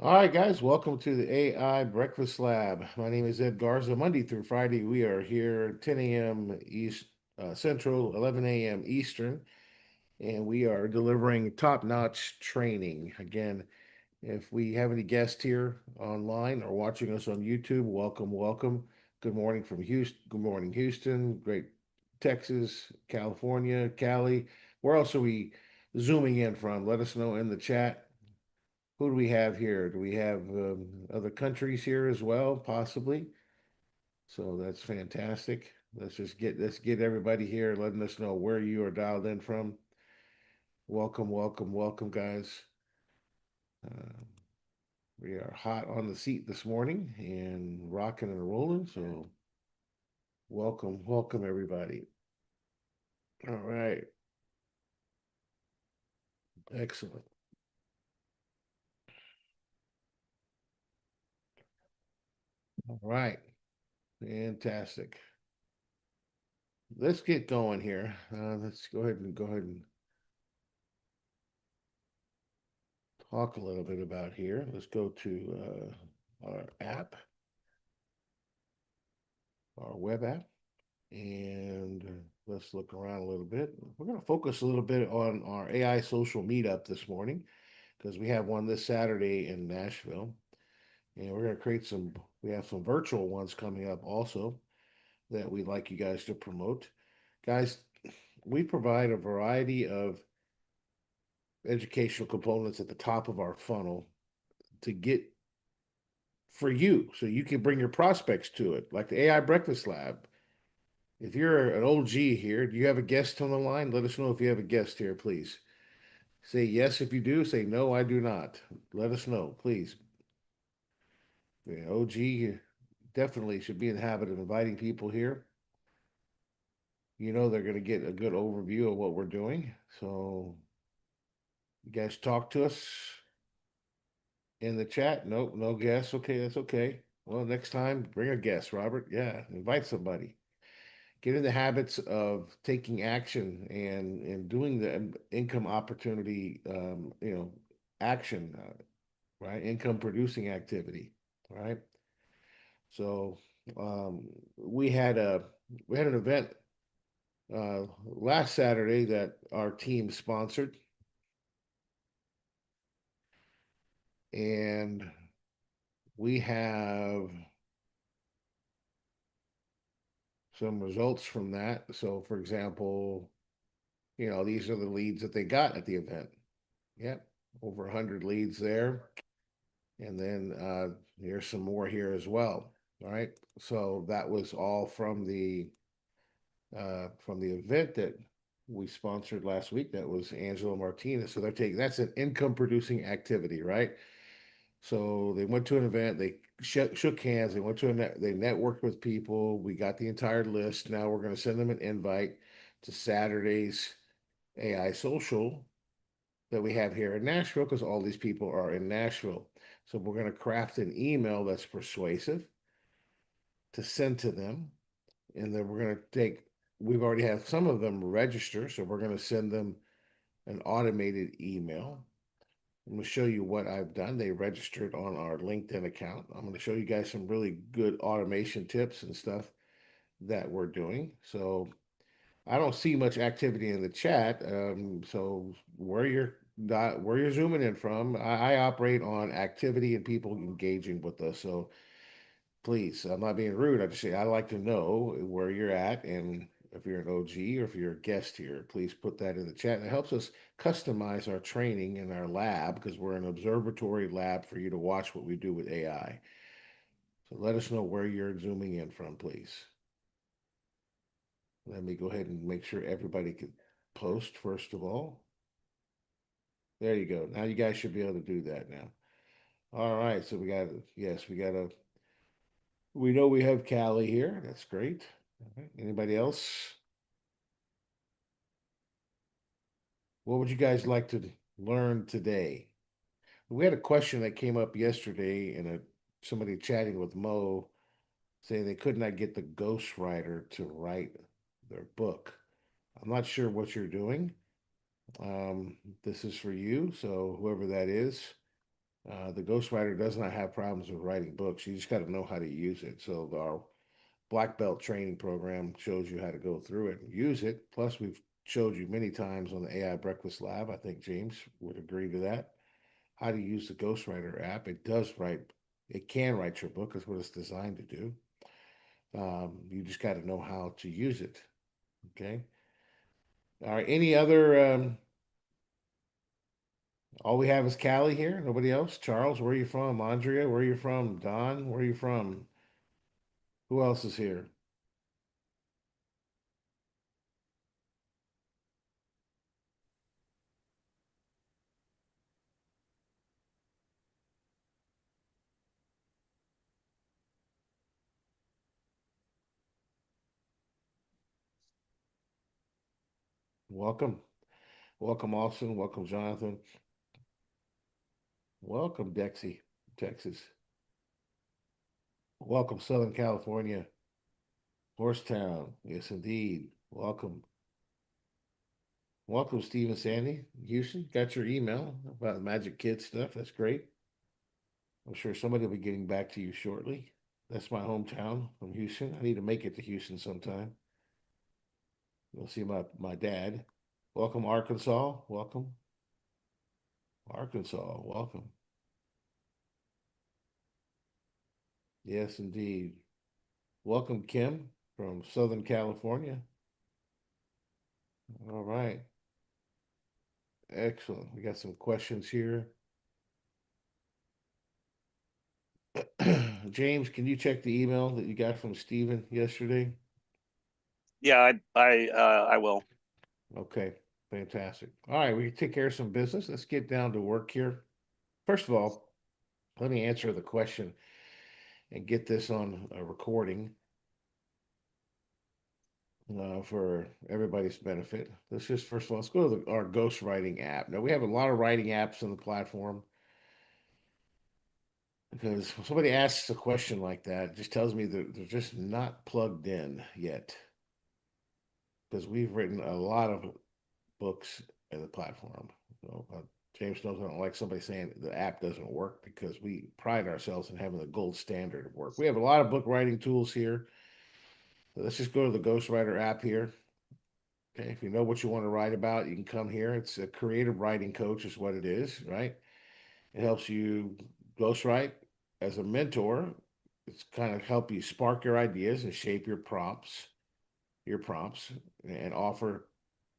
All right, guys, welcome to the AI Breakfast Lab. My name is Ed Garza. Monday through Friday, we are here 10 a.m. East Central, 11 a.m. Eastern, and we are delivering top-notch training. Again, if we have any guests here online or watching us on YouTube, welcome, welcome. Good morning from Houston. Good morning, Houston. Great Texas, California, Cali. Where else are we zooming in from? Let us know in the chat. Who do we have here? Do we have other countries here as well, possibly? So that's fantastic. Let's get everybody here, letting us know where you are dialed in from. Welcome, welcome, welcome, guys. Uh, we are hot on the seat this morning and rocking and rolling. So welcome, welcome, everybody. All right, excellent. All right, fantastic. Let's get going here. Let's go ahead and talk a little bit about here. Let's go to our app, our web app, and let's look around a little bit. We're going to focus a little bit on our AI social meetup this morning because we have one this Saturday in Nashville, and we're going to create some. We have some virtual ones coming up also that we'd like you guys to promote. Guys, we provide a variety of educational components at the top of our funnel to get for you so you can bring your prospects to it, like the AI Breakfast Lab. If you're an OG here, do you have a guest on the line? Let us know if you have a guest here, please. Say yes if you do, say no, I do not. Let us know, please. The OG definitely should be in the habit of inviting people here. You know they're going to get a good overview of what we're doing. So, you guys talk to us in the chat. Nope, no guests. Okay, that's okay. Well, next time, bring a guest, Robert. Yeah, invite somebody. Get in the habits of taking action and doing the income opportunity, action, right? Income producing activity, right? So we had a we had an event last Saturday that our team sponsored, and we have some results from that. So, for example, these are the leads that they got at the event. Yep, over 100 leads there. And then here's some more here as well. All right. So that was all from the event that we sponsored last week. That was Angelo Martinez. So they're taking that's an income producing activity, right? So they went to an event, they shook hands, they went to they networked with people. We got the entire list. Now we're going to send them an invite to Saturday's AI social that we have here in Nashville because all these people are in Nashville. So we're going to craft an email that's persuasive to send to them. And then we're going to we've already had some of them register. So we're going to send them an automated email. I'm going to show you what I've done. They registered on our LinkedIn account. I'm going to show you guys some really good automation tips and stuff that we're doing. So I don't see much activity in the chat. So where you're zooming in from, I operate on activity and people engaging with us. So please, I'm not being rude. I just say I like to know where you're at, and if you're an OG or if you're a guest here, please put that in the chat. It helps us customize our training in our lab because we're an observatory lab for you to watch what we do with AI. So let us know where you're zooming in from, please. Let me go ahead and make sure everybody can post first of all. There you go. Now you guys should be able to do that now. All right. So we got we know we have Callie here. That's great. All right. Anybody else? What would you guys like to learn today? We had a question that came up yesterday in somebody chatting with Mo saying they could not get the ghostwriter to write their book. I'm not sure what you're doing. This is for you. So whoever that is, The ghostwriter does not have problems with writing books. You just got to know how to use it. So our black belt training program shows you how to go through it and use it. Plus, we've showed you many times on the AI Breakfast Lab. I think James would agree to that. How to use the Ghostwriter app. It does write. It can write your book. Is what it's designed to do. You just got to know how to use it. Okay. All right. Any other? All we have is Callie here. Nobody else. Charles, where are you from? Andrea, where are you from? Don, where are you from? Who else is here? Welcome. Welcome, Austin. Welcome, Jonathan. Welcome, Dexy, Texas. Welcome, Southern California. Horsetown. Yes, indeed. Welcome. Welcome, Steve and Sandy. Houston, got your email about Magic Kid stuff. That's great. I'm sure somebody will be getting back to you shortly. That's my hometown from Houston. I need to make it to Houston sometime. You'll see my dad. Welcome, Arkansas. Welcome, Arkansas. Welcome. Yes, indeed. Welcome, Kim from Southern California. All right. Excellent. We got some questions here. James, can you check the email that you got from Stephen yesterday? Yeah, I will. Okay, fantastic. All right, we can take care of some business. Let's get down to work here. First of all, let me answer the question and get this on a recording for everybody's benefit. Let's just first of all, let's go to our ghostwriting app. Now we have a lot of writing apps on the platform because when somebody asks a question like that, it just tells me that they're just not plugged in yet. Because we've written a lot of books in the platform. So, James knows I don't like somebody saying the app doesn't work because we pride ourselves in having the gold standard of work. We have a lot of book writing tools here. So let's just go to the Ghostwriter app here. Okay, if you know what you want to write about, you can come here. It's a creative writing coach, is what it is, right? It helps you ghostwrite as a mentor. It's kind of help you spark your ideas and shape your prompts, and offer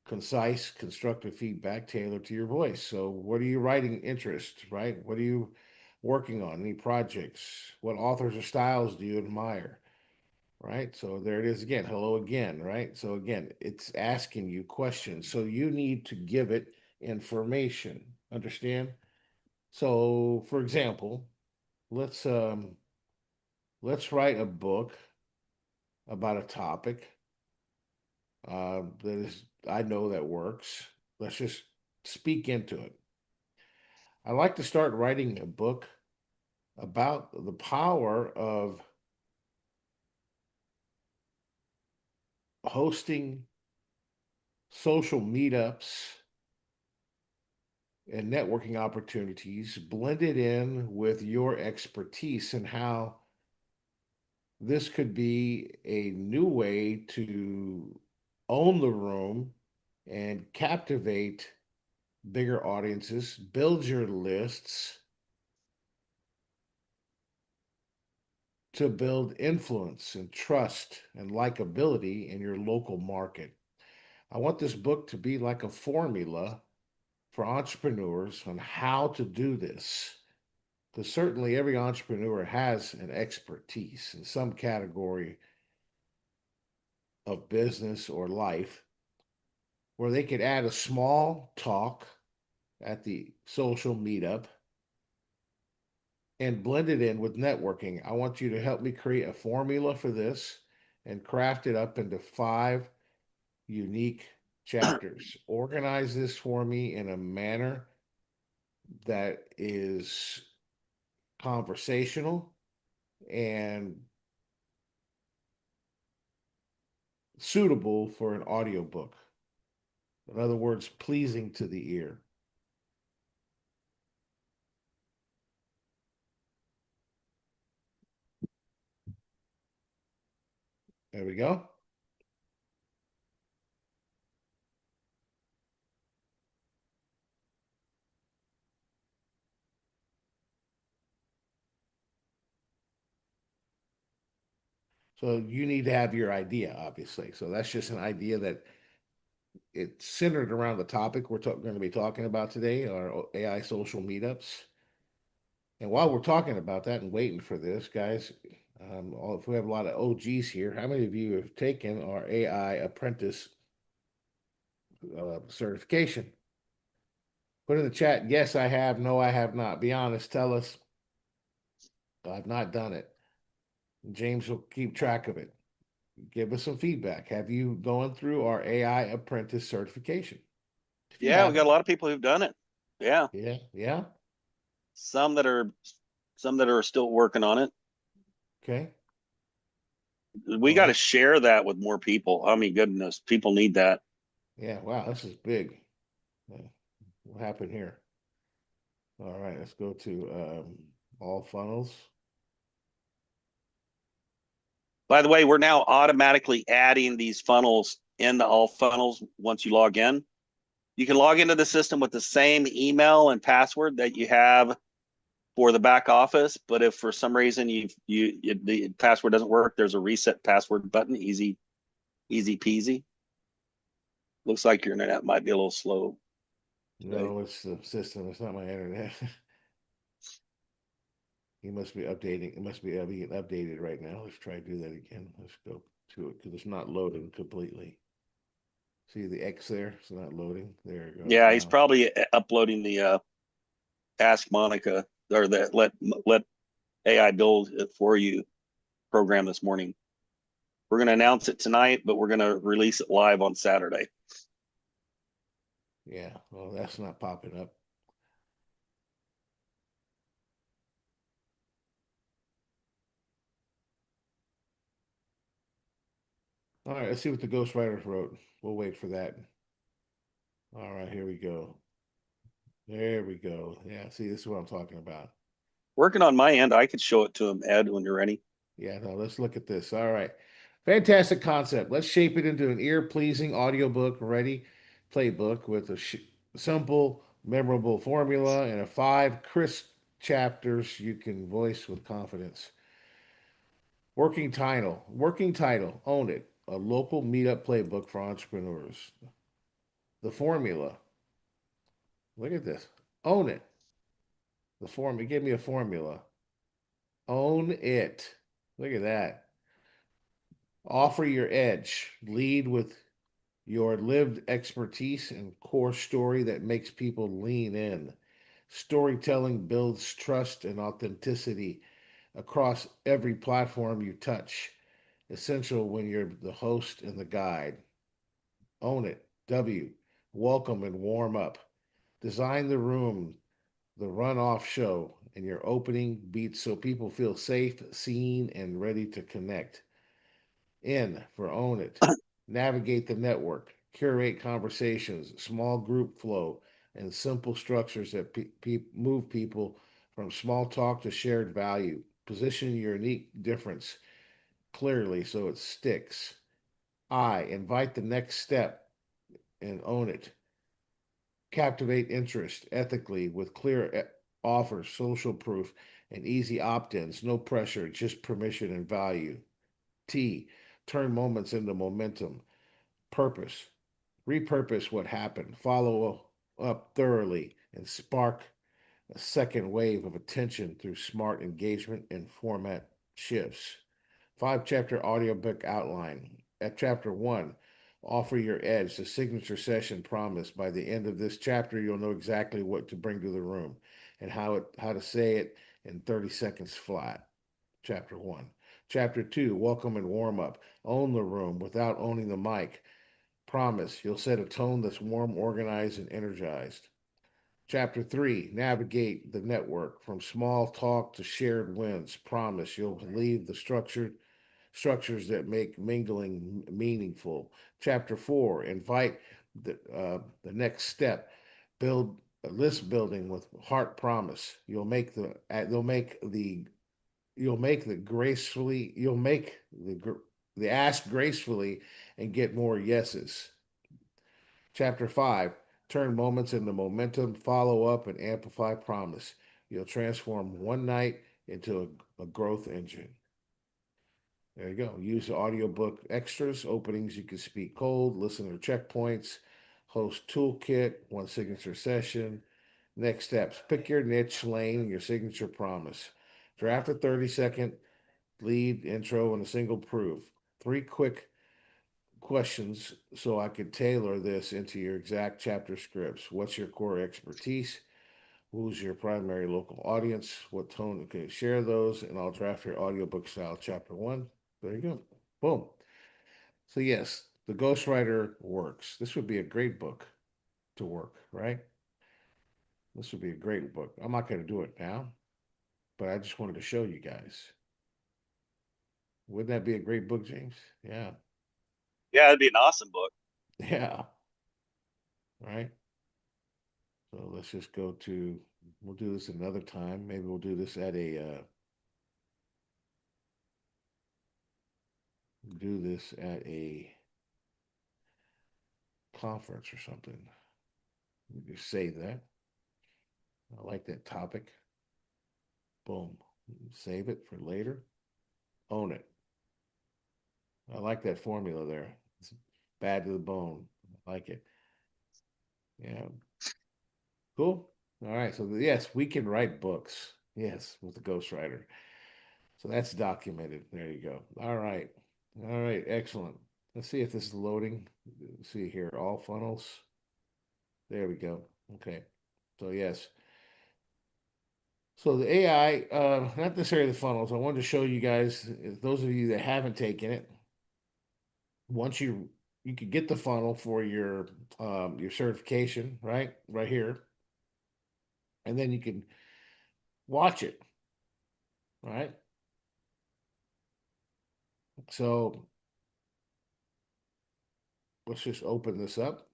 concise, constructive feedback tailored to your voice. So, what are you writing interest, right? What are you working on? Any projects? What authors or styles do you admire? Right. So, there it is again. Hello again. Right. So, again, it's asking you questions. So, you need to give it information. Understand? So, for example, let's um let's write a book about a topic that is I know that works. Let's just speak into it. I like to start writing a book about the power of hosting social meetups and networking opportunities blended in with your expertise and how this could be a new way to own the room and captivate bigger audiences, build your lists to build influence and trust and likability in your local market. I want this book to be like a formula for entrepreneurs on how to do this. Because certainly every entrepreneur has an expertise in some category of business or life where they could add a small talk at the social meetup and blend it in with networking. I want you to help me create a formula for this and craft it up into 5 unique chapters. Organize this for me in a manner that is conversational and suitable for an audiobook. In other words, pleasing to the ear. There we go. So you need to have your idea, obviously. So that's just an idea that it's centered around the topic we're going to be talking about today, our AI social meetups. And while we're talking about that and waiting for this, guys, if we have a lot of OGs here, how many of you have taken our AI apprentice certification? Put in the chat, yes, I have. No, I have not. Be honest. Tell us. I've not done it. James will keep track of it. Give us some feedback. Have you gone through our AI apprentice certification? If you Yeah, we got haven't, a lot of people who've done it. Yeah, yeah, yeah, some that are some that are still working on it. okay. We Well, got to that's share that with more people. I mean, goodness, people need that. yeah. Wow, this is big. What happened here? All right, let's go to all funnels. By the way, we're now automatically adding these funnels into all funnels once you log in. You can log into the system with the same email and password that you have for the back office, but if for some reason the password doesn't work, there's a reset password button. Easy peasy. Looks like your internet might be a little slow today. No, it's the system. It's not my internet. He must be updating. It must be being updated right now. Let's try to do that again. Let's go to it because it's not loading completely. See the X there? It's not loading. There it goes Yeah, he's now. probably uploading the Ask Monica or the let AI build it for you program this morning. We're going to announce it tonight, but we're going to release it live on Saturday. Yeah, well, that's not popping up. All right, let's see what the ghostwriters wrote. We'll wait for that. All right, here we go. There we go. Yeah, see, this is what I'm talking about. Working on my end, I could show it to him, Ed, when you're ready. Yeah, no, let's look at this. All right. Fantastic concept. Let's shape it into an ear-pleasing audiobook ready playbook with a simple, memorable formula and a 5 crisp chapters you can voice with confidence. Working title, own it. A local meetup playbook for entrepreneurs. The formula, look at this. Own it. Give me a formula. Own it. Look at that. Offer your edge. Lead with your lived expertise and core story that makes people lean in. Storytelling builds trust and authenticity across every platform you touch. Essential when you're the host and the guide. Own it. W. Welcome and warm up. Design the room, the runoff show, and your opening beats so people feel safe, seen, and ready to connect. N for own it. Navigate the network, curate conversations, small group flow, and simple structures that move people from small talk to shared value. Position your unique difference clearly so it sticks. I invite the next step and own it. Captivate interest ethically with clear offers, social proof, and easy opt ins. No pressure, just permission and value. T. Turn moments into momentum. Purpose. Repurpose what happened. Follow up thoroughly and spark a second wave of attention through smart engagement and format shifts. 5 chapter audiobook outline. At chapter 1, offer your edge, the signature session promise. By the end of this chapter, you'll know exactly what to bring to the room and how to say it in 30 seconds flat. Chapter 1. Chapter 2, welcome and warm up. Own the room without owning the mic. Promise you'll set a tone that's warm, organized, and energized. Chapter 3, navigate the network from small talk to shared wins. Promise you'll leave the structures that make mingling meaningful. Chapter 4, invite the next step. Build a list building with heart promise. You'll make the gracefully you'll make the the ask gracefully and get more yeses. Chapter 5, turn moments into momentum, follow up, and amplify promise. You'll transform one night into a growth engine. There you go. Use the audiobook extras, openings you can speak cold, listener checkpoints, host toolkit, one signature session. Next steps, pick your niche lane and your signature promise. Draft a 30-second lead intro and a single proof. 3 quick questions so I could tailor this into your exact chapter scripts. What's your core expertise? Who's your primary local audience? What tone can you share those? And I'll draft your audiobook style chapter 1. There you go. Boom. So yes, the ghostwriter works. This would be a great book to work, right? This would be a great book. I'm not going to do it now, but I just wanted to show you guys. Wouldn't that be a great book, James? Yeah. Yeah, it'd be an awesome book. Yeah. Right. So let's just go to, we'll do this another time. Maybe we'll do this at a conference or something. You just save that. I like that topic. Boom. Save it for later. Own it. I like that formula there. It's bad to the bone. I like it. Yeah. Cool. All right. So yes, we can write books. Yes, with the ghostwriter. So that's documented. There you go. All right. All right. Excellent. Let's see if this is loading. Let's see here. All funnels. There we go. Okay. So yes. So the AI, not necessarily the funnels. I wanted to show you guys, those of you that haven't taken it, once you could get the funnel for your certification, right here, and then you can watch it, right? So let's just open this up.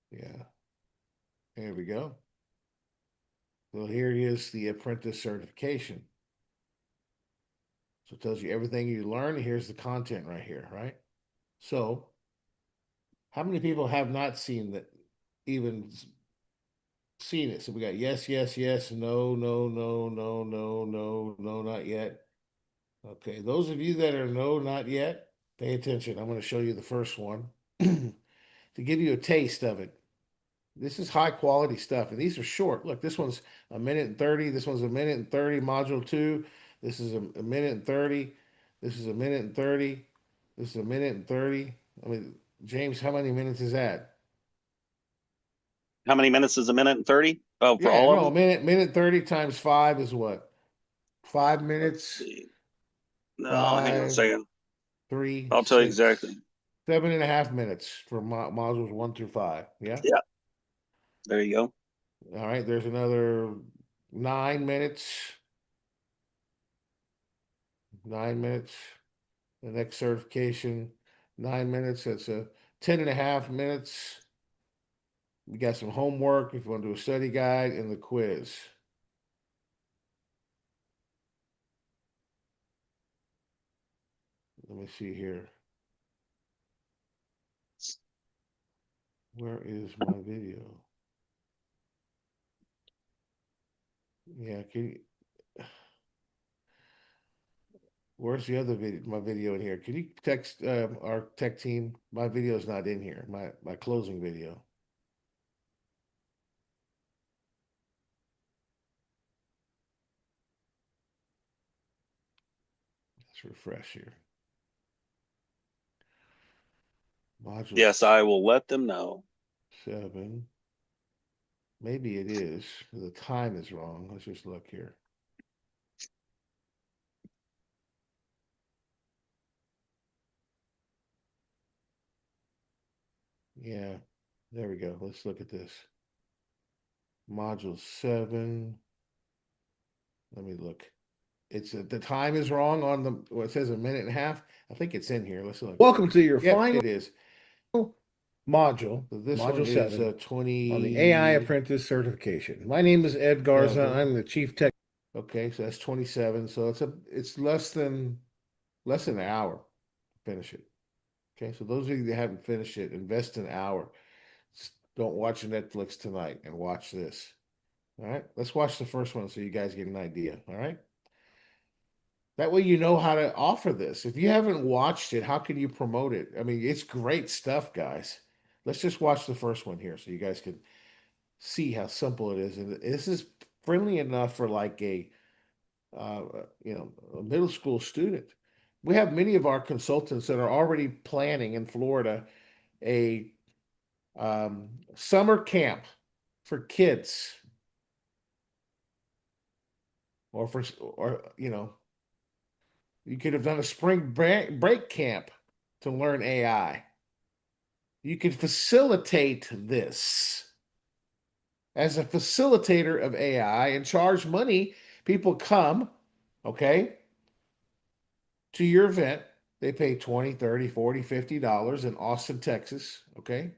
Yeah, there we go. So here is the apprentice certification. So it tells you everything you learn. Here's the content right here, right? So how many people have not seen that, even seen it? So we got yes, yes, yes, no, no, no, no, no, no, no, not yet. Okay, those of you that are no, not yet, pay attention. I'm going to show you the first one to give you a taste of it. This is high quality stuff, and these are short. Look, this one's a minute and 30. This one's a minute and 30, module 2. This is a minute and 30. This is a minute and 30. This is a minute and 30. I mean, James, how many minutes is that? How many minutes is a minute and 30? Oh, for Yeah, all of no, a them? minute 30 times 5 is what? 5 Let's minutes, see. No, hang on a 5, second. 3, I'll tell you 6, exactly. 7.5 minutes for modules 1 through 5. Yeah. Yeah, there you go. All right. There's another 9 minutes. 9 minutes. The next certification, 9 minutes. That's a 10.5 minutes. We got some homework if you want to do a study guide and the quiz. Let me see here. Where is my video? Yeah, where's the other video? My video in here. Can you text our tech team? My video is not in here. My closing video. Let's refresh here. Module Yes, I will let them know. 7. Maybe it is. The time is wrong. Let's just look here. Yeah, there we go. Let's look at this. Module 7. Let me look. It's the time is wrong on the, well, it says a minute and a half. I think it's in here. Let's look. Welcome to your Yep, final it is. module, So this Module one 7, is 20 on the AI Apprentice certification. My name is Ed Garza. Seven. I'm the Chief Tech Okay, so that's 27. So it's less than an hour to finish it. Okay, so those of you that haven't finished it, invest an hour. Don't watch Netflix tonight and watch this. All right, let's watch the first one so you guys get an idea. All right. That way you know how to offer this. If you haven't watched it, how can you promote it? I mean, it's great stuff, guys. Let's just watch the first one here so you guys can see how simple it is. And this is friendly enough for like uh, a middle school student. We have many of our consultants that are already planning in Florida a summer camp for kids or you could have done a spring break camp to learn AI. You could facilitate this as a facilitator of AI and charge money. People come, okay, to your event. They pay 20, 30, 40, $50 in Austin, Texas, okay?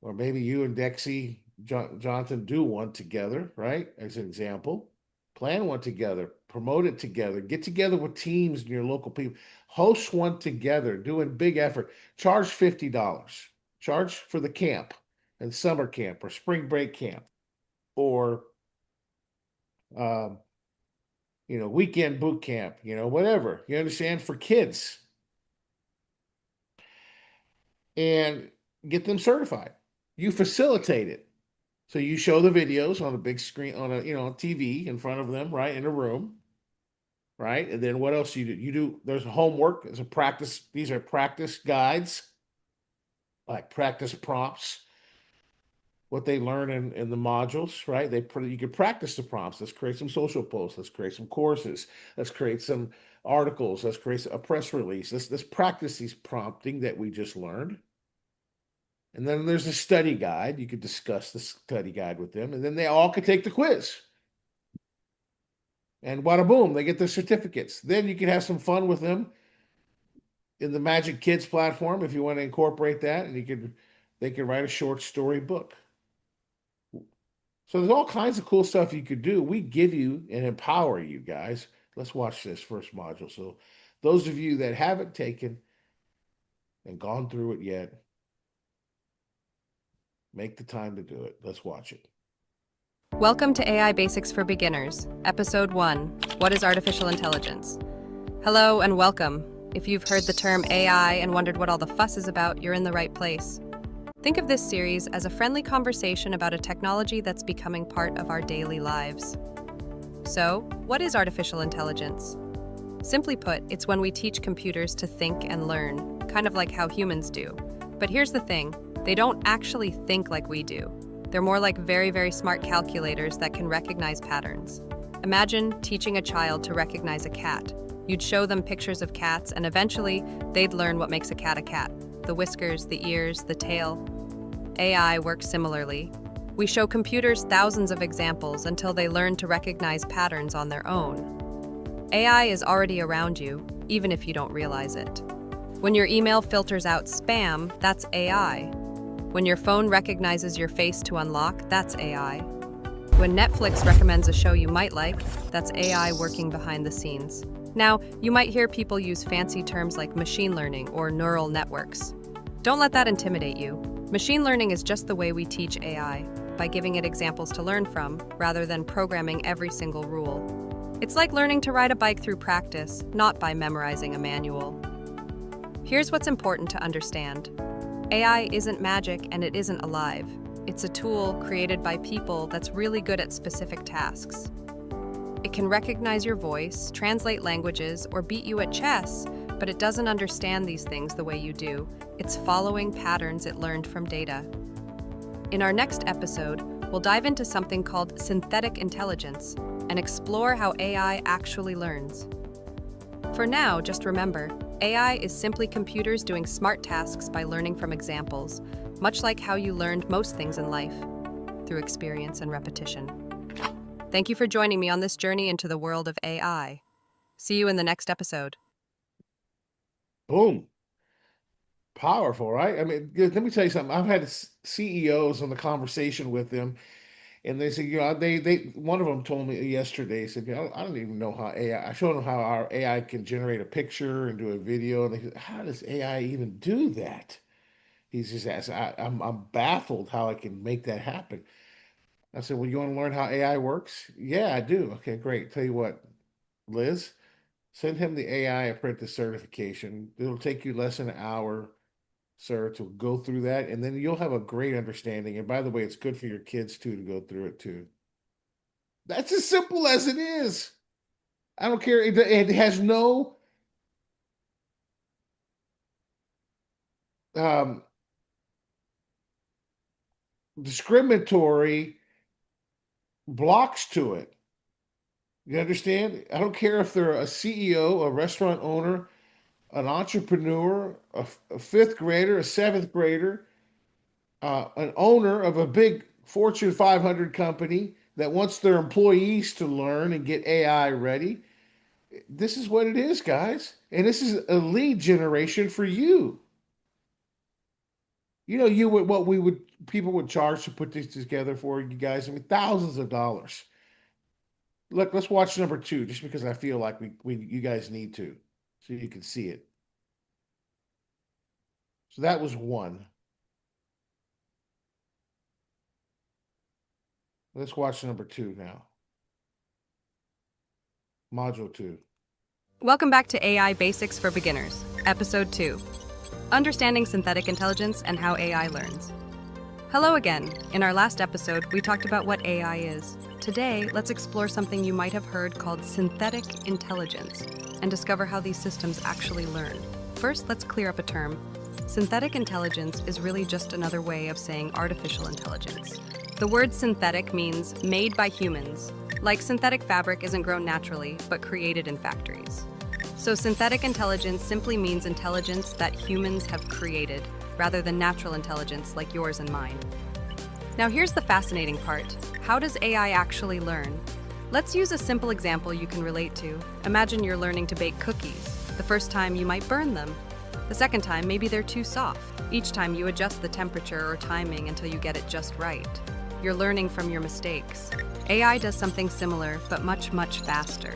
Or maybe you and Dexy Jonathan do one together, right? As an example. Plan one together, promote it together, get together with teams and your local people, host one together, doing big effort. Charge $50. Charge for the camp and summer camp or spring break camp or um, weekend boot camp, whatever. You understand, for kids, and get them certified. You facilitate it. So you show the videos on a big screen on a TV in front of them, right, in a room, right? And then what else you do? You do there's homework, there's a practice. These are practice guides, like practice prompts, what they learn in the modules, right? You can practice the prompts. Let's create some social posts. Let's create some courses. Let's create some articles. Let's create a press release. Let's practice these prompting that we just learned. And then there's a study guide. You could discuss the study guide with them, and then they all could take the quiz. And bada boom, they get their certificates. Then you can have some fun with them in the Magic Kids platform if you want to incorporate that, and they can write a short story book. So there's all kinds of cool stuff you could do. We give you and empower you guys. Let's watch this first module. So those of you that haven't taken and gone through it yet, make the time to do it. Let's watch it. Welcome to AI Basics for Beginners, Episode 1, What is Artificial Intelligence? Hello and welcome. If you've heard the term AI and wondered what all the fuss is about, you're in the right place. Think of this series as a friendly conversation about a technology that's becoming part of our daily lives. So, what is artificial intelligence? Simply put, it's when we teach computers to think and learn, kind of like how humans do. But here's the thing, they don't actually think like we do. They're more like very, very smart calculators that can recognize patterns. Imagine teaching a child to recognize a cat. You'd show them pictures of cats, and eventually, they'd learn what makes a cat. The whiskers, the ears, the tail. AI works similarly. We show computers thousands of examples until they learn to recognize patterns on their own. AI is already around you, even if you don't realize it. When your email filters out spam, that's AI. When your phone recognizes your face to unlock, that's AI. When Netflix recommends a show you might like, that's AI working behind the scenes. Now, you might hear people use fancy terms like machine learning or neural networks. Don't let that intimidate you. Machine learning is just the way we teach AI, by giving it examples to learn from, rather than programming every single rule. It's like learning to ride a bike through practice, not by memorizing a manual. Here's what's important to understand. AI isn't magic and it isn't alive. It's a tool created by people that's really good at specific tasks. It can recognize your voice, translate languages, or beat you at chess, but it doesn't understand these things the way you do. It's following patterns it learned from data. In our next episode, we'll dive into something called synthetic intelligence and explore how AI actually learns. For now, just remember, AI is simply computers doing smart tasks by learning from examples, much like how you learned most things in life, through experience and repetition. Thank you for joining me on this journey into the world of AI. See you in the next episode. Boom. Powerful, right? I mean, let me tell you something. I've had CEOs on the conversation with them, And they said, one of them told me yesterday, he said, I don't even know how AI, I showed them how our AI can generate a picture and do a video. And they said, how does AI even do that? He's just asked, I'm baffled how I can make that happen. I said, well, you want to learn how AI works? Yeah, I do. Okay, great. Tell you what, Liz, send him the AI apprentice certification. It'll take you less than an hour, sir, to go through that, and then you'll have a great understanding. And by the way, it's good for your kids too to go through it too. That's as simple as it is. I don't care. It has no um, discriminatory blocks to it. You understand? I don't care if they're a CEO, a restaurant owner, an entrepreneur, a fifth grader, a seventh grader, an owner of a big Fortune 500 company that wants their employees to learn and get AI ready. This is what it is, guys. And this is a lead generation for you. You would what we would people would charge to put this together for you guys. I mean, thousands of dollars. Look, let's watch number two, just because I feel like we you guys need to, so you can see it. So that was one. Let's watch number two now. Module two. Welcome back to AI Basics for Beginners, Episode 2 Understanding Synthetic Intelligence and How AI Learns. Hello again. In our last episode, we talked about what AI is. Today, let's explore something you might have heard called synthetic intelligence and discover how these systems actually learn. First, let's clear up a term. Synthetic intelligence is really just another way of saying artificial intelligence. The word synthetic means made by humans. Like synthetic fabric isn't grown naturally, but created in factories. So synthetic intelligence simply means intelligence that humans have created, rather than natural intelligence like yours and mine. Now here's the fascinating part. How does AI actually learn? Let's use a simple example you can relate to. Imagine you're learning to bake cookies. The first time you might burn them. The second time, maybe they're too soft. Each time you adjust the temperature or timing until you get it just right. You're learning from your mistakes. AI does something similar, but much, much faster.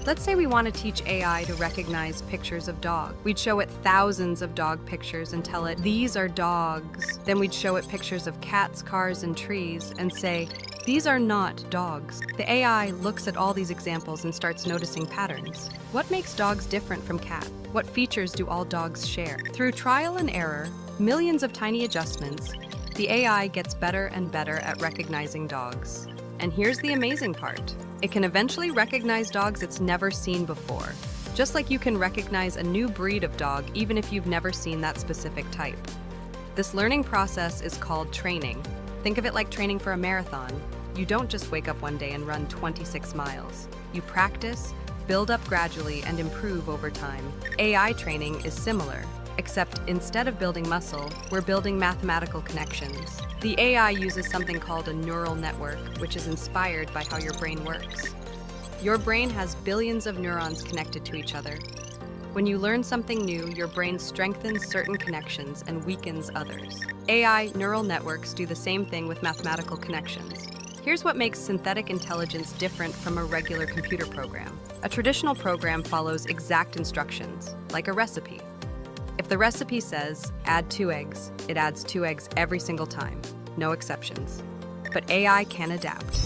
Let's say we want to teach AI to recognize pictures of dogs. We'd show it thousands of dog pictures and tell it, these are dogs. Then we'd show it pictures of cats, cars, and trees and say, these are not dogs. The AI looks at all these examples and starts noticing patterns. What makes dogs different from cats? What features do all dogs share? Through trial and error, millions of tiny adjustments, the AI gets better and better at recognizing dogs. And here's the amazing part. It can eventually recognize dogs it's never seen before. Just like you can recognize a new breed of dog even if you've never seen that specific type. This learning process is called training. Think of it like training for a marathon. You don't just wake up one day and run 26 miles. You practice, build up gradually, and improve over time. AI training is similar, except instead of building muscle, we're building mathematical connections. The AI uses something called a neural network, which is inspired by how your brain works. Your brain has billions of neurons connected to each other. When you learn something new, your brain strengthens certain connections and weakens others. AI neural networks do the same thing with mathematical connections. Here's what makes synthetic intelligence different from a regular computer program. A traditional program follows exact instructions, like a recipe. If the recipe says, add 2 eggs, it adds 2 eggs every single time, no exceptions. But AI can adapt.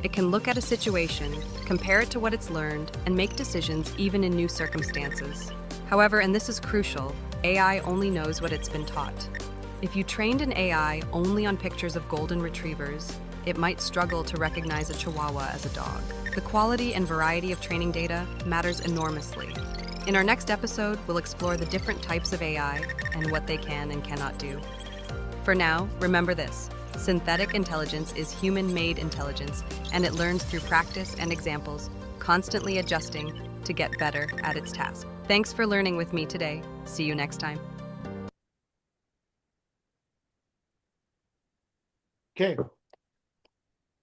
It can look at a situation, compare it to what it's learned, and make decisions even in new circumstances. However, and this is crucial, AI only knows what it's been taught. If you trained an AI only on pictures of golden retrievers, it might struggle to recognize a Chihuahua as a dog. The quality and variety of training data matters enormously. In our next episode, we'll explore the different types of AI and what they can and cannot do. For now, remember this. Synthetic intelligence is human-made intelligence, and it learns through practice and examples, constantly adjusting to get better at its task. Thanks for learning with me today. See you next time. Okay.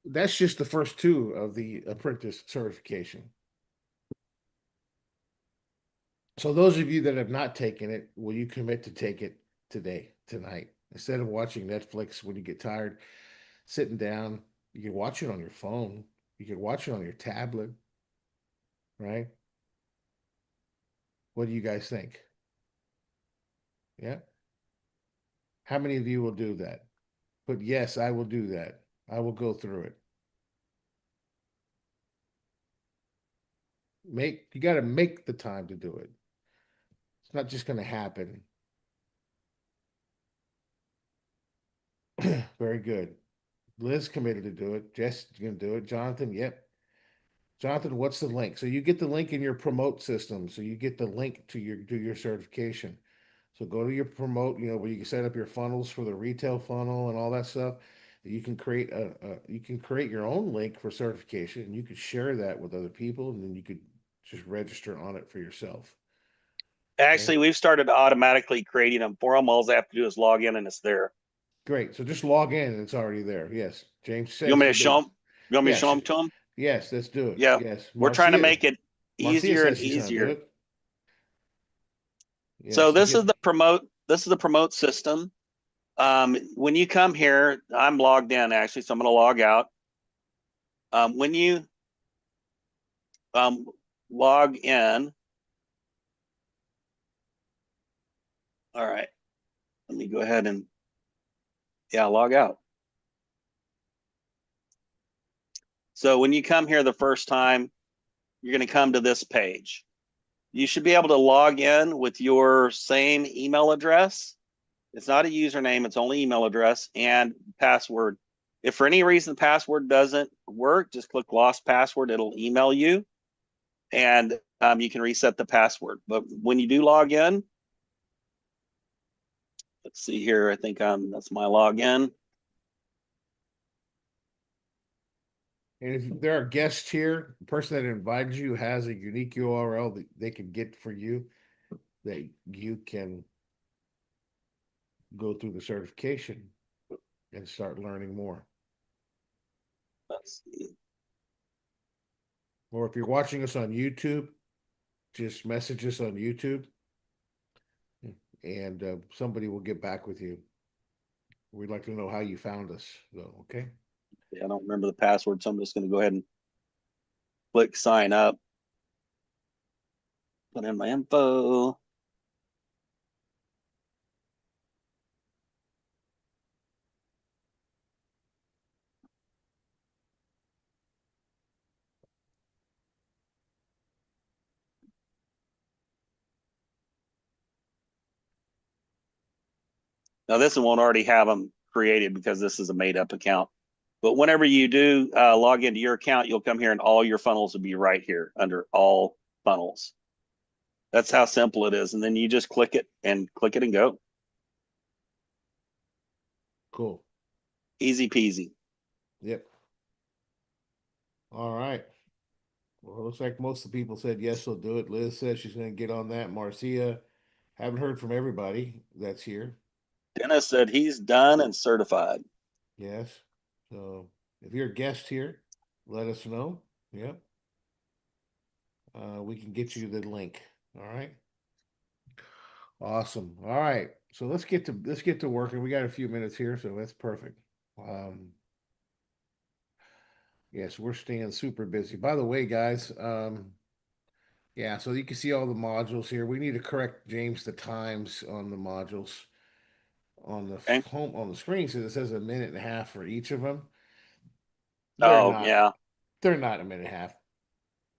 That's just the first two of the apprentice certification. So those of you that have not taken it, will you commit to take it today, tonight? Instead of watching Netflix when you get tired, sitting down, You can watch it on your phone. You can watch it on your tablet, right? What do you guys think? Yeah. How many of you will do that? But yes, I will do that. I will go through it. You got to make the time to do it. It's not just going to happen. Very good. Liz committed to do it. Jess is going to do it. Jonathan, yep. Jonathan, what's the link? So you get the link in your promote system. So you get the link to your certification. So go to your promote, where you can set up your funnels for the retail funnel and all that stuff. You can create you can create your own link for certification, and you could share that with other people, and then you could just register on it for yourself. Actually, we've started automatically creating them for them. All they have to do is log in and it's there. Great. So just log in and it's already there. Yes. James You want says me she to show did. them? You want me to show Yes. them to them? Yes, let's do it. Yeah. Yes. We're trying to Marcia make it Marcia easier and says she's gonna do easier. it. So Yes, to get this is the promote system. When you come here, I'm logged in actually, so I'm going to log out. When you log in, all right, let me go ahead and log out. So when you come here the first time, you're going to come to this page. You should be able to log in with your same email address. It's not a username, it's only email address and password. If for any reason the password doesn't work, just click lost password, it'll email you and you can reset the password. But when you do log in, let's see here, I think that's my login. And if there are guests here, the person that invited you has a unique URL that they can get for you that you can go through the certification and start learning more. Let's see. Or if you're watching us on YouTube, just message us on YouTube and somebody will get back with you. We'd like to know how you found us, though, okay? I don't remember the password, so I'm just going to go ahead and click sign up. Put in my info. Now this one won't already have them created because this is a made up account. But whenever you do log into your account, you'll come here and all your funnels will be right here under all funnels. That's how simple it is. And then you just click it and go. Cool. Easy peasy. Yep. All right. Well, it looks like most of the people said yes, they'll do it. Liz says she's going to get on that. Marcia, haven't heard from everybody that's here. Dennis said he's done and certified. Yes. So if you're a guest here, let us know. Yep. We can get you the link. All right. Awesome. All right. So let's get to working. We got a few minutes here, so that's perfect. Yes, we're staying super busy. By the way, guys, yeah, so you can see all the modules here. We need to correct, James, the times on the modules on the Okay. home on the screen. So it says a minute and a half for each of them. Yeah. They're not a minute and a half.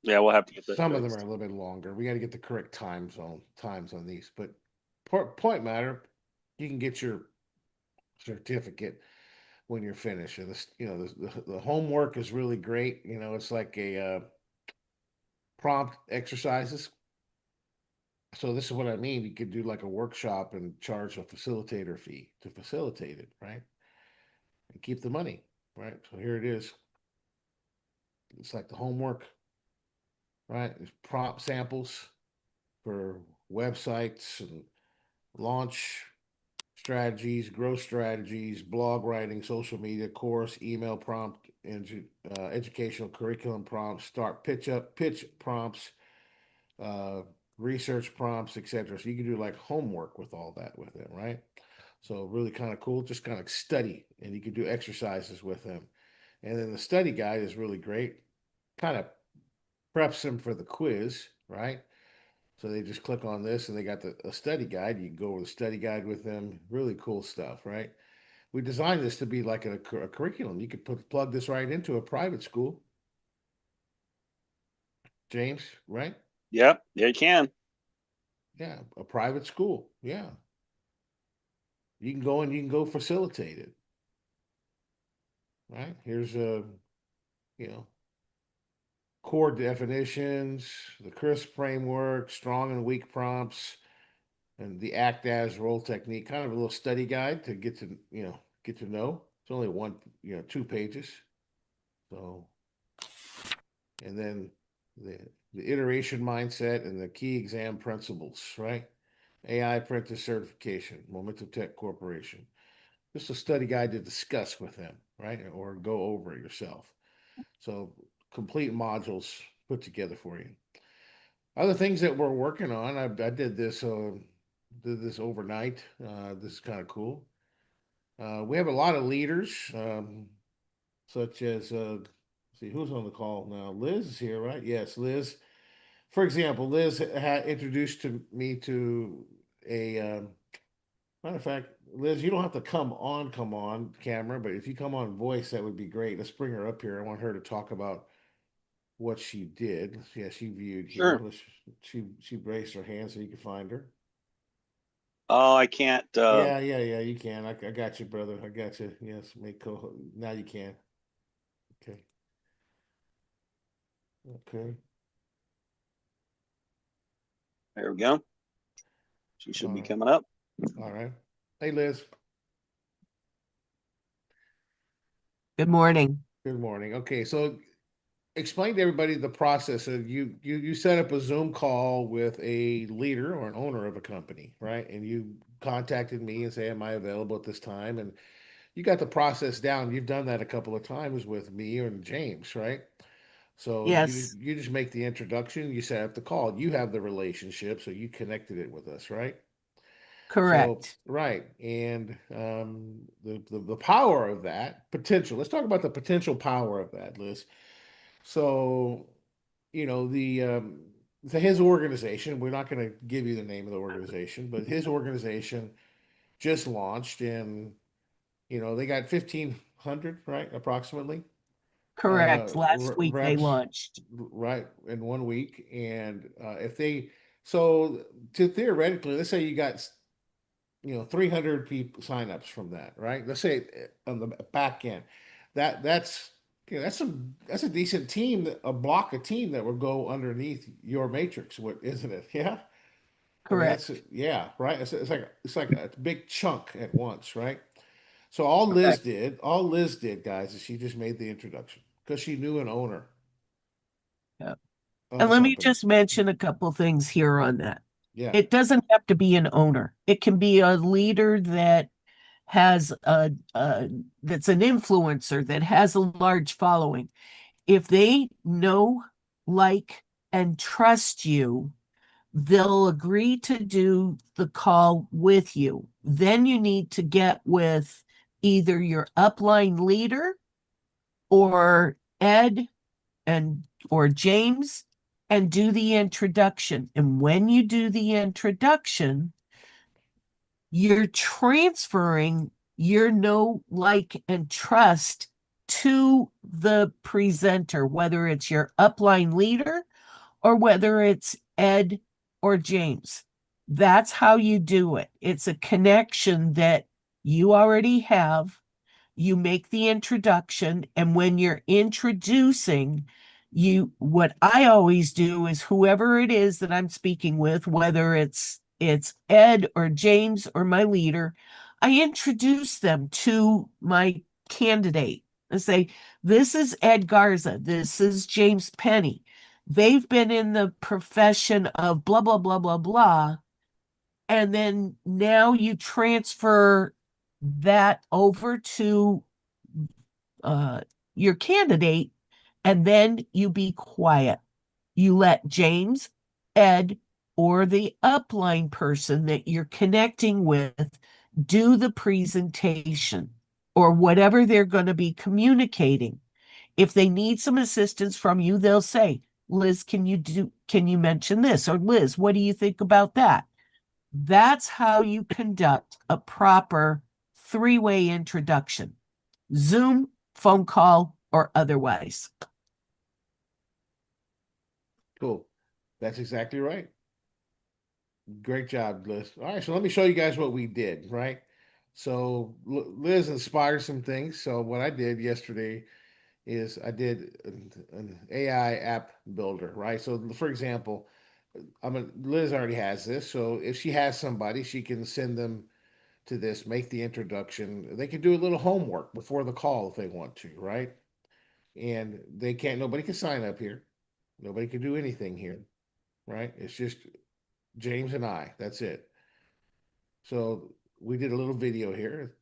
Yeah, we'll have to get that Some of fixed. them are a little bit longer. We got to get the correct times on these. But point matter, you can get your certificate when you're finished. And this, the homework is really great. It's like a prompt exercises. So this is what I mean. You could do like a workshop and charge a facilitator fee to facilitate it, right? And keep the money, right? So here it is. It's like the homework, right? It's prompt samples for websites and launch strategies, growth strategies, blog writing, social media, course, email prompt, educational curriculum prompts, start pitch prompts, uh, research prompts, etc. So you can do like homework with all that with them, right? So really kind of cool. Just kind of study, and you can do exercises with them. And then the study guide is really great. Kind of preps them for the quiz, right? So they just click on this and they got a study guide. You can go over the study guide with them. Really cool stuff, right? We designed this to be like a curriculum. You could plug this right into a private school. James, right? Yep, there you can. Yeah, a private school. Yeah. You can go and you can go facilitate it. Right? Here's you know, core definitions, the CRISP framework, strong and weak prompts, and the act as role technique, kind of a little study guide to get to, get to know. It's only one, 2 pages. So, and then the iteration mindset and the key exam principles, right? AI apprentice certification, Momentum Tech Corporation. Just a study guide to discuss with them, right? Or go over it yourself. So complete modules put together for you. Other things that we're working on, I did this overnight. This is kind of cool. We have a lot of leaders, such as see who's on the call now. Liz is here, right? Yes, Liz. For example, Liz had introduced to me to a matter of fact, Liz, you don't have to come on camera, but if you come on voice, that would be great. Let's bring her up here. I want her to talk about what she did. Yeah, she viewed here. Sure. She raised her hand so you can find her. Oh, I can't. Yeah, you can. I got you, brother. I got you. Yes, make now you can. Okay. Okay. There we go. She should All be right. coming up. All right. Hey, Liz. Good morning. Good morning. Okay, so explain to everybody the process of you set up a Zoom call with a leader or an owner of a company, right? And you contacted me and say, "Am I available at this time?" And you got the process down. You've done that a couple of times with me and James, right? So Yes, you just make the introduction, you set up the call. You have the relationship, so you connected it with us, right? So correct. right, and the power of that potential. Let's talk about the potential power of that, Liz. So his organization. We're not going to give you the name of the organization, but his organization just launched, and they got 1,500, right, approximately Correct. Last week they reps, launched. right, in one week. And if they so to theoretically, let's say you got 300 people signups from that, right? Let's say on the back end, that's that's a decent team, a block of team that would go underneath your matrix. What isn't it? Yeah, I mean that's Correct. yeah, right. It's like a big chunk at once, right? So Correct. All Liz did, guys, is she just made the introduction because she knew an owner Yeah. of And the let me company. just mention a couple things here on that. Yeah, It doesn't have to be an owner. It can be a leader that has that's an influencer that has a large following. If they know, like, and trust you, they'll agree to do the call with you. Then you need to get with either your upline leader or Ed and or James and do the introduction. And when you do the introduction, you're transferring your know, like, and trust to the presenter, whether it's your upline leader or whether it's Ed or James. That's how you do it. It's a connection that you already have. You make the introduction, and when you're introducing, what I always do is whoever it is that I'm speaking with, whether it's Ed or James or my leader, I introduce them to my candidate. I say, this is Ed Garza, this is James Penny. They've been in the profession of blah, blah, blah, blah, blah. And then now you transfer that over to your candidate, and then you be quiet. You let James, Ed, or the upline person that you're connecting with do the presentation or whatever they're going to be communicating. If they need some assistance from you, they'll say, Liz, can you mention this? Or Liz, what do you think about that? That's how you conduct a proper three-way introduction. Zoom, phone call, or otherwise. Cool. That's exactly right. Great job, Liz. All right, so let me show you guys what we did, right? So Liz inspired some things. So what I did yesterday is I did an AI app builder, right? So for example, Liz already has this. So if she has somebody, she can send them to this, make the introduction. They can do a little homework before the call if they want to, right? And nobody can sign up here. Nobody can do anything here, right? It's just James and I, that's it. So we did a little video here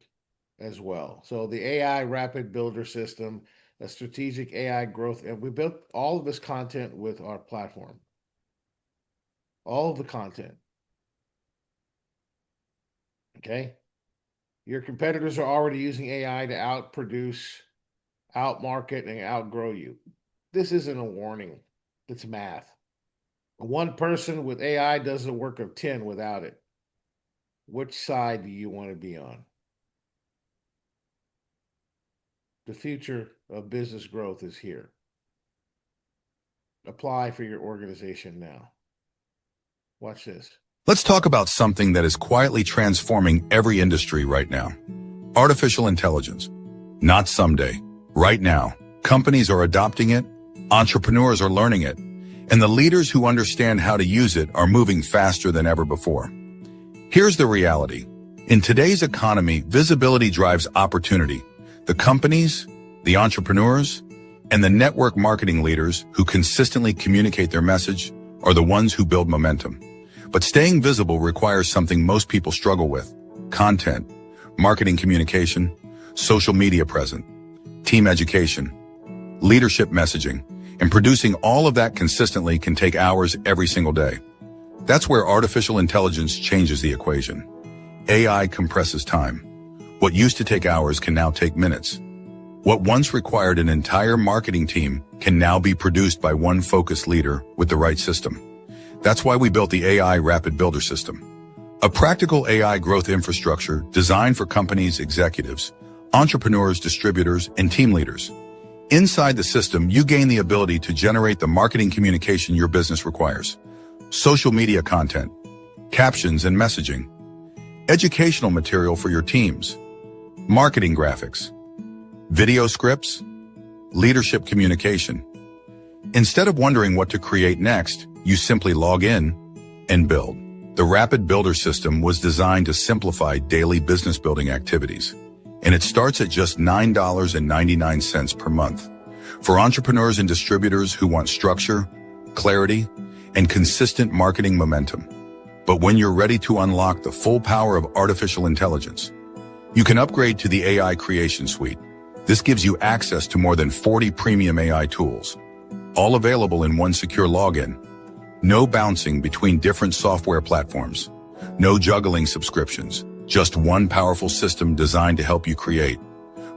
as well. So the AI Rapid Builder System, a strategic AI growth, and we built all of this content with our platform. All of the content. Okay. Your competitors are already using AI to outproduce, outmarket, and outgrow you. This isn't a warning. It's math. One person with AI does the work of 10 without it. Which side do you want to be on? The future of business growth is here. Apply for your organization now. Watch this. Let's talk about something that is quietly transforming every industry right now. Artificial intelligence. Not someday. Right now. Companies are adopting it, entrepreneurs are learning it, and the leaders who understand how to use it are moving faster than ever before. Here's the reality. In today's economy, visibility drives opportunity. The companies, the entrepreneurs, and the network marketing leaders who consistently communicate their message are the ones who build momentum. But staying visible requires something most people struggle with: content, marketing communication, social media presence, team education, leadership messaging, and producing all of that consistently can take hours every single day. That's where artificial intelligence changes the equation. AI compresses time. What used to take hours can now take minutes. What once required an entire marketing team can now be produced by one focused leader with the right system. That's why we built the AI Rapid Builder System, a practical AI growth infrastructure designed for companies, executives, entrepreneurs, distributors, and team leaders. Inside the system, you gain the ability to generate the marketing communication your business requires: social media content, captions and messaging, educational material for your teams, marketing graphics, video scripts, leadership communication. Instead of wondering what to create next, you simply log in and build. The Rapid Builder System was designed to simplify daily business building activities, and it starts at just $9.99 per month. For entrepreneurs and distributors who want structure, clarity, and consistent marketing momentum. But when you're ready to unlock the full power of artificial intelligence, you can upgrade to the AI Creation Suite. This gives you access to more than 40 premium AI tools, all available in one secure login. No bouncing between different software platforms. No juggling subscriptions. Just one powerful system designed to help you create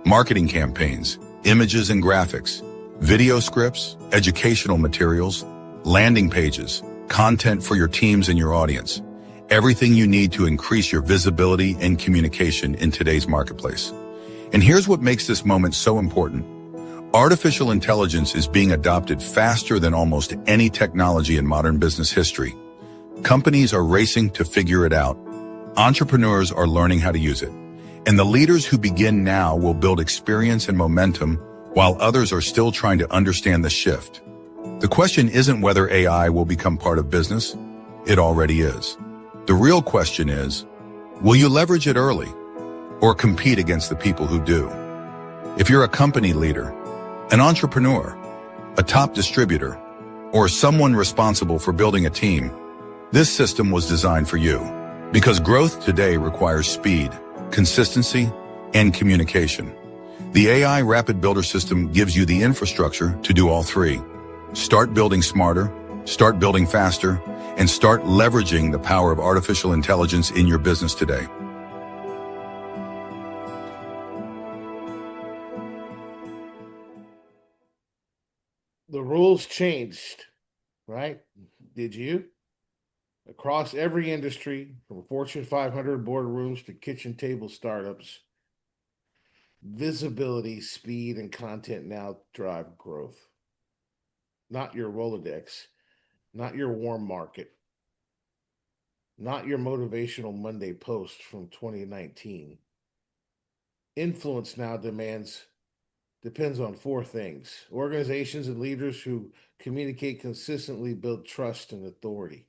marketing campaigns, images and graphics, video scripts, educational materials, landing pages, content for your teams and your audience. Everything you need to increase your visibility and communication in today's marketplace. And here's what makes this moment so important. Artificial intelligence is being adopted faster than almost any technology in modern business history. Companies are racing to figure it out. Entrepreneurs are learning how to use it. And the leaders who begin now will build experience and momentum while others are still trying to understand the shift. The question isn't whether AI will become part of business. It already is. The real question is, will you leverage it early or compete against the people who do? If you're a company leader, an entrepreneur, a top distributor, or someone responsible for building a team, this system was designed for you. Because growth today requires speed, consistency, and communication. The AI Rapid Builder System gives you the infrastructure to do all three. Start building smarter, start building faster, and start leveraging the power of artificial intelligence in your business today. rules changed, right? Did you? Across every industry, from Fortune 500 boardrooms to kitchen table startups, visibility, speed, and content now drive growth. Not your Rolodex, not your warm market, not your motivational Monday post from 2019. Influence now depends on four things. Organizations and leaders who communicate consistently build trust and authority.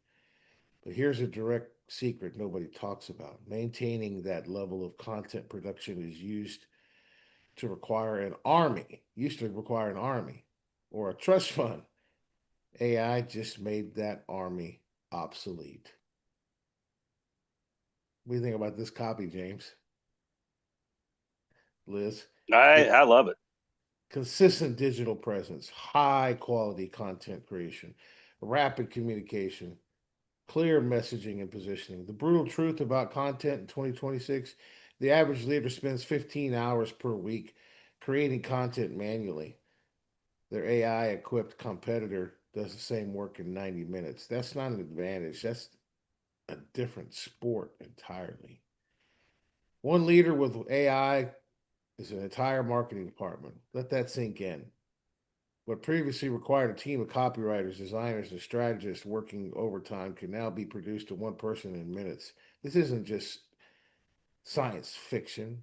But here's a direct secret nobody talks about. Maintaining that level of content production used to require an army or a trust fund. AI just made that army obsolete. What do you think about this copy, James? Liz? I love it. Consistent digital presence, high quality content creation, rapid communication, clear messaging and positioning. The brutal truth about content in 2026, the average leader spends 15 hours per week creating content manually. Their AI equipped competitor does the same work in 90 minutes. That's not an advantage. That's a different sport entirely. One leader with AI is an entire marketing department. Let that sink in. What previously required a team of copywriters, designers, and strategists working overtime can now be produced to one person in minutes. This isn't just science fiction.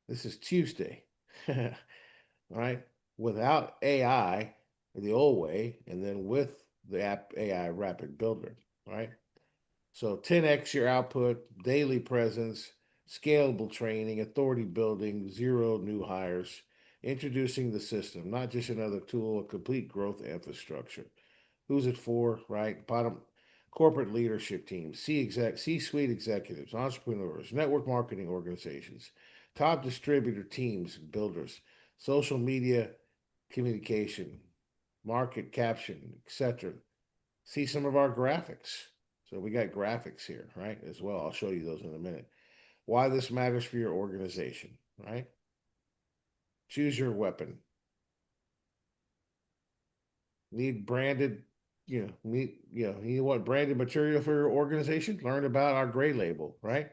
This is Tuesday, right? Without AI, the old way, and then with the app AI Rapid Builder, right? So 10x your output, daily presence, scalable training, authority building, zero new hires, introducing the system, not just another tool, a complete growth infrastructure. Who's it for, right? Bottom corporate leadership teams, C-suite executives, entrepreneurs, network marketing organizations, top distributor teams, builders, social media communication, market caption, etc. See some of our graphics. So we got graphics here, right? As well. I'll show you those in a minute. Why this matters for your organization, right? Choose your weapon. Need branded, you want branded material for your organization? Learn about our gray label, right?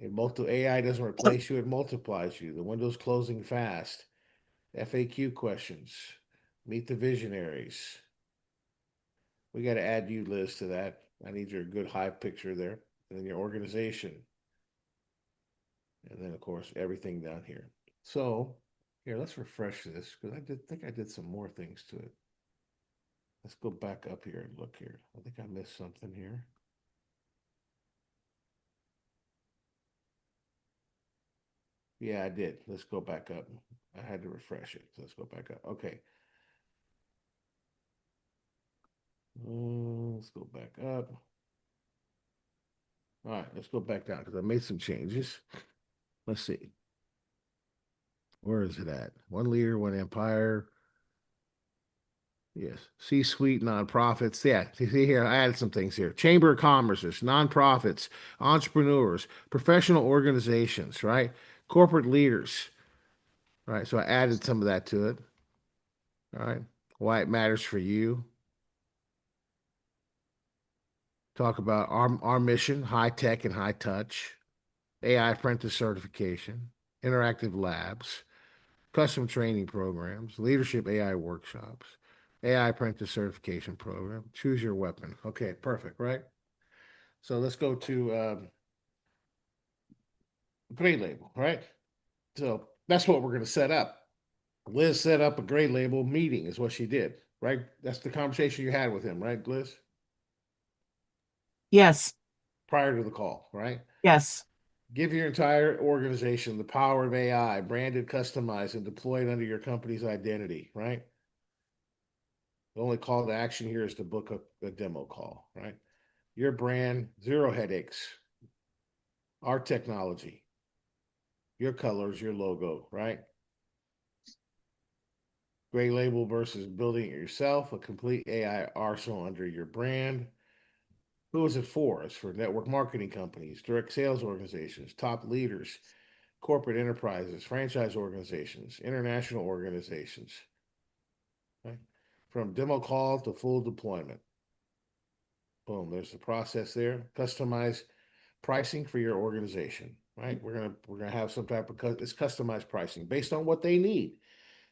AI doesn't replace you, it multiplies you. The window's closing fast. FAQ questions. Meet the visionaries. We got to add you, Liz, to that. I need your good high picture there. And then your organization. And then, of course, everything down here. So, here, let's refresh this because I did some more things to it. Let's go back up here and look here. I think I missed something here. Yeah, I did. Let's go back up. I had to refresh it. So let's go back up. Okay. Let's go back up. All right, let's go back down because I made some changes. Let's see. Where is it at? One leader, one empire. Yes. C-suite nonprofits. Yeah. See here, I added some things here. Chamber of Commerce's, nonprofits, entrepreneurs, professional organizations, right? Corporate leaders. Right. So I added some of that to it. All right. Why it matters for you. Talk about our mission, high tech and high touch, AI apprentice certification, interactive labs, custom training programs, leadership AI workshops, AI apprentice certification program. Choose your weapon. Okay, perfect, right? So let's go to Gray Label, right? So that's what we're going to set up. Liz set up a Gray Label meeting, is what she did, right? That's the conversation you had with him, right, Liz? Yes, Prior to the call, right? yes. Give your entire organization the power of AI, branded, customized, and deployed under your company's identity, right? The only call to action here is to book a demo call, right? Your brand, zero headaches. Our technology, your colors, your logo, right? Gray Label versus building it yourself, a complete AI arsenal under your brand. Who is it for? It's for network marketing companies, direct sales organizations, top leaders, corporate enterprises, franchise organizations, international organizations. Right? from demo call to full deployment. Boom, there's the process there. Customize pricing for your organization, right? We're gonna have some type of it's customized pricing based on what they need.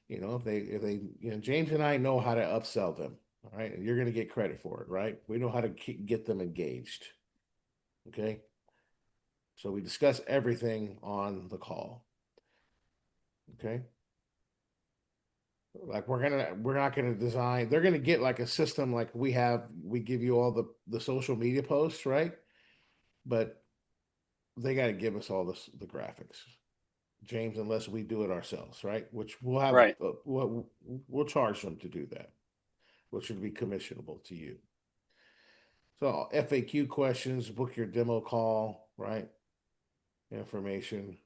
You know, if they James and I know how to upsell them, all right, and you're gonna get credit for it, right? We know how to get them engaged. Okay. So we discuss everything on the call. Okay. Like we're not gonna design, they're gonna get like a system like we give you all the social media posts, right? But they gotta give us all the graphics, James, unless we do it ourselves, right? Which we'll have Right. we'll charge them to do that, which should be commissionable to you. So FAQ questions, book your demo call, right? Information,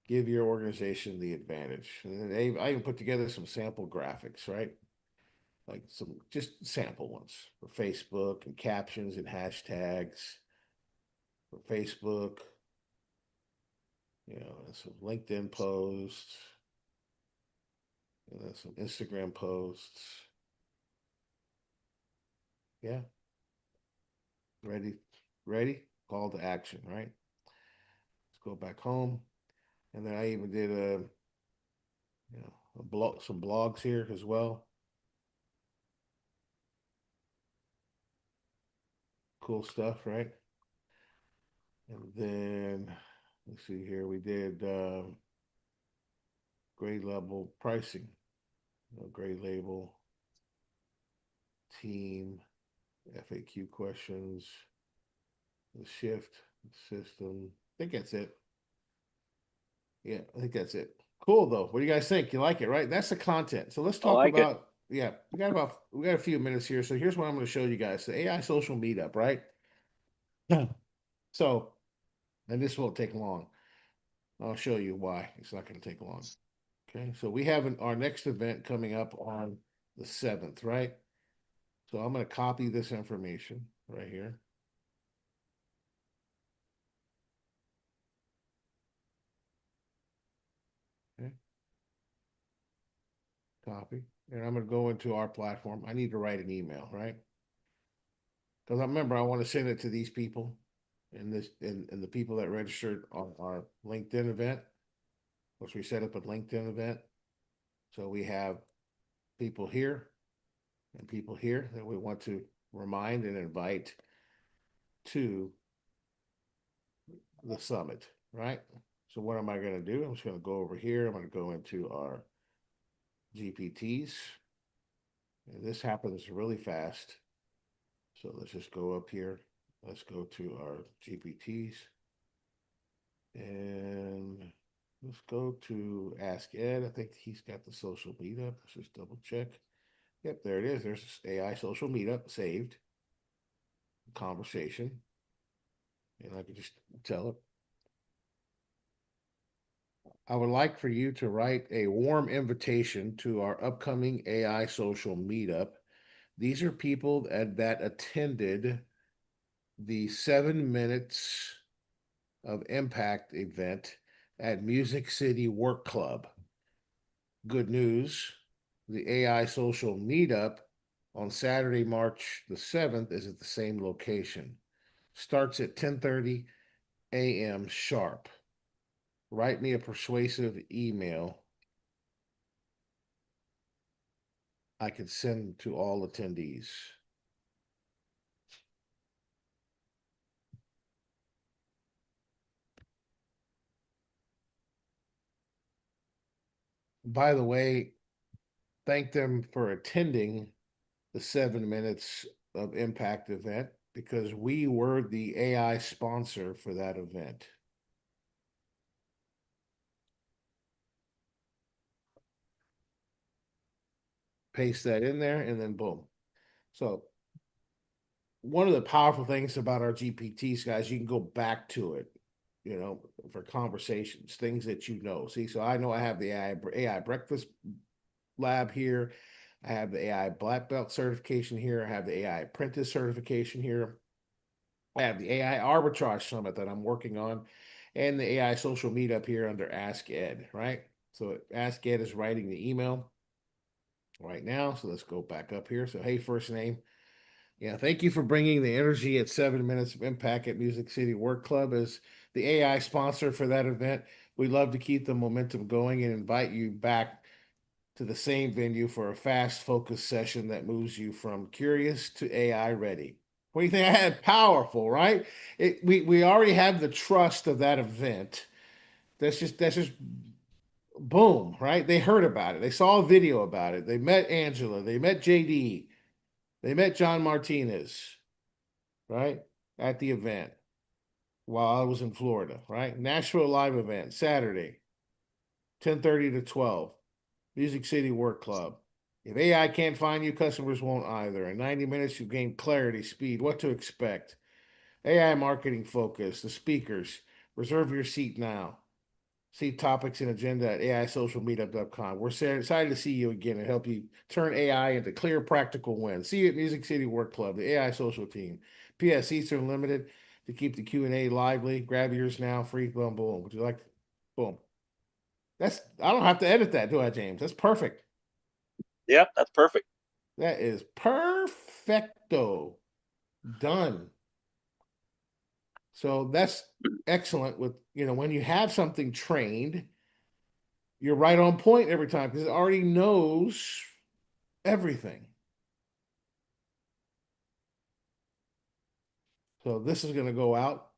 give your organization the advantage. And then I even put together some sample graphics, right? Like some just sample ones for Facebook and captions and hashtags for Facebook, and some LinkedIn posts, and then some Instagram posts. Yeah. Ready? Call to action, right? Let's go back home. And then I even did some blogs here as well. Cool stuff, right? And then let's see here, we did grade level pricing, grade label, team, FAQ questions, the shift system. I think that's it. Yeah, I think that's it. Cool though. What do you guys think? You like it, right? That's the content. So let's talk like it. about yeah, we got a few minutes here. So here's what I'm going to show you guys. The AI social meetup, right? Yeah. So, and this won't take long. I'll show you why it's not going to take long. Okay, so we have our next event coming up on the 7th, right? So I'm going to copy this information right here. Okay. Copy. And I'm going to go into our platform. I need to write an email, right? Because I remember I want to send it to these people and the people that registered on our LinkedIn event, which we set up a LinkedIn event. So we have people here and people here that we want to remind and invite to the summit, right? So what am I going to do? I'm just going to go over here. I'm going to go into our GPTs. And this happens really fast. So let's just go up here. Let's go to our GPTs. And let's go to Ask Ed. I think he's got the social meetup. Let's just double check. Yep, there it is. There's AI social meetup saved. Conversation. And I can just tell it, I would like for you to write a warm invitation to our upcoming AI social meetup. These are people that attended the 7 minutes of impact event at Music City Work Club. Good news, the AI social meetup on Saturday, March the 7th is at the same location. Starts at 10:30 a.m. sharp. Write me a persuasive email I could send to all attendees. By the way, thank them for attending the 7 minutes of impact event because we were the AI sponsor for that event. Paste that in there and then boom. So one of the powerful things about our GPTs, guys, you can go back to it, for conversations, things that See, so I know I have the AI breakfast lab here. I have the AI black belt certification here. I have the AI apprentice certification here. I have the AI arbitrage summit that I'm working on and the AI social meetup here under Ask Ed, right? So Ask Ed is writing the email. right now. So let's go back up here. So, hey, first name. Yeah, thank you for bringing the energy at 7 minutes of impact at Music City Work Club as the AI sponsor for that event. We'd love to keep the momentum going and invite you back to the same venue for a fast focus session that moves you from curious to AI ready. What do you think? I had powerful, right? We already have the trust of that event. That's just boom, right? They heard about it. They saw a video about it. They met Angela. They met JD. They met John Martinez, right? At the event while I was in Florida, right? Nashville live event, Saturday, 10:30 to 12. Music City Work Club. If AI can't find you, customers won't either. In 90 minutes, you gain clarity, speed, what to expect. AI marketing focus, the speakers. Reserve your seat now. See topics and agenda at AISocialMeetup.com. We're excited to see you again and help you turn AI into clear, practical wins. See you at Music City Work Club, the AI social team. PS seats are limited to keep the Q&A lively. Grab yours now, free, boom, boom. Would you like, boom. I don't have to edit that, do I, James? That's perfect. Yep, that's perfect. That is perfecto. Done. So that's excellent with, when you have something trained, you're right on point every time because it already knows everything. So this is going to go out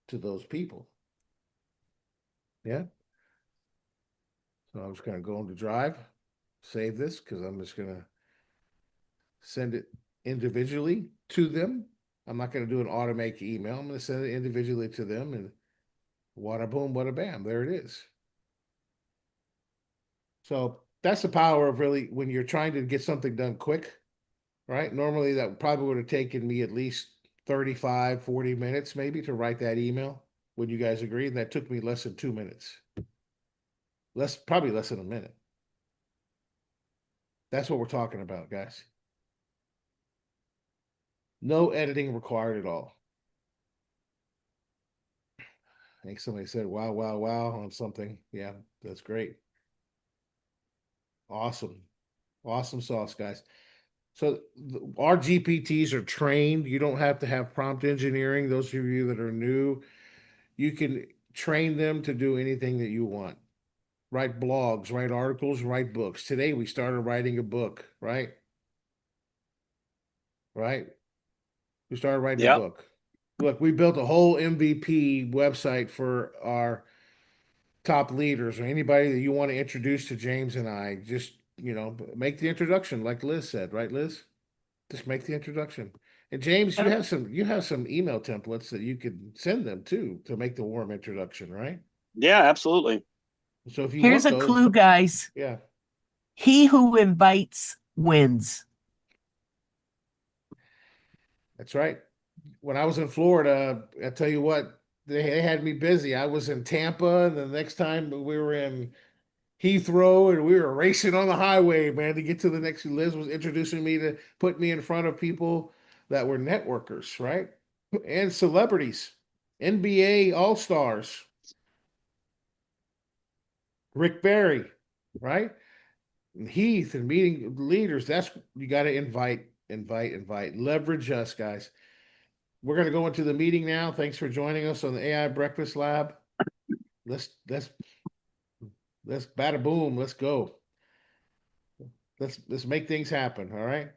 to those people. Yeah. So I'm just going to go into Drive, save this because I'm just going to send it individually to them. I'm not going to do an automatic email. I'm going to send it individually to them and wada boom, wada bam. There it is. So that's the power of really when you're trying to get something done quick, right? Normally that probably would have taken me at least 35, 40 minutes maybe to write that email. Would you guys agree? And that took me less than 2 minutes. Probably less than a minute. That's what we're talking about, guys. No editing required at all. I think somebody said, wow, wow, wow on something. Yeah, that's great. Awesome. Awesome sauce, guys. So our GPTs are trained. You don't have to have prompt engineering. Those of you that are new, you can train them to do anything that you want. Write blogs, write articles, write books. Today we started writing a book, right? Right? We started writing a Yep. book. Look, we built a whole MVP website for our top leaders or anybody that you want to introduce to James and I. Just, make the introduction like Liz said, right, Liz? Just make the introduction. And James, you have some email templates that you could send them to make the warm introduction, right? Yeah, absolutely. So if you Here's want a those, clue, guys. yeah, He who invites wins. that's right. When I was in Florida, I tell you what, they had me busy. I was in Tampa, and the next time we were in Heathrow, and we were racing on the highway, man, to get to the next. Liz was introducing me to put me in front of people that were networkers, right? And celebrities, NBA All Stars, Rick Barry, right? And Heath and meeting leaders. That's you got to invite. Leverage us, guys. We're going to go into the meeting now. Thanks for joining us on the AI Breakfast Lab. Let's bada boom. Let's go. Let's make things happen. All right.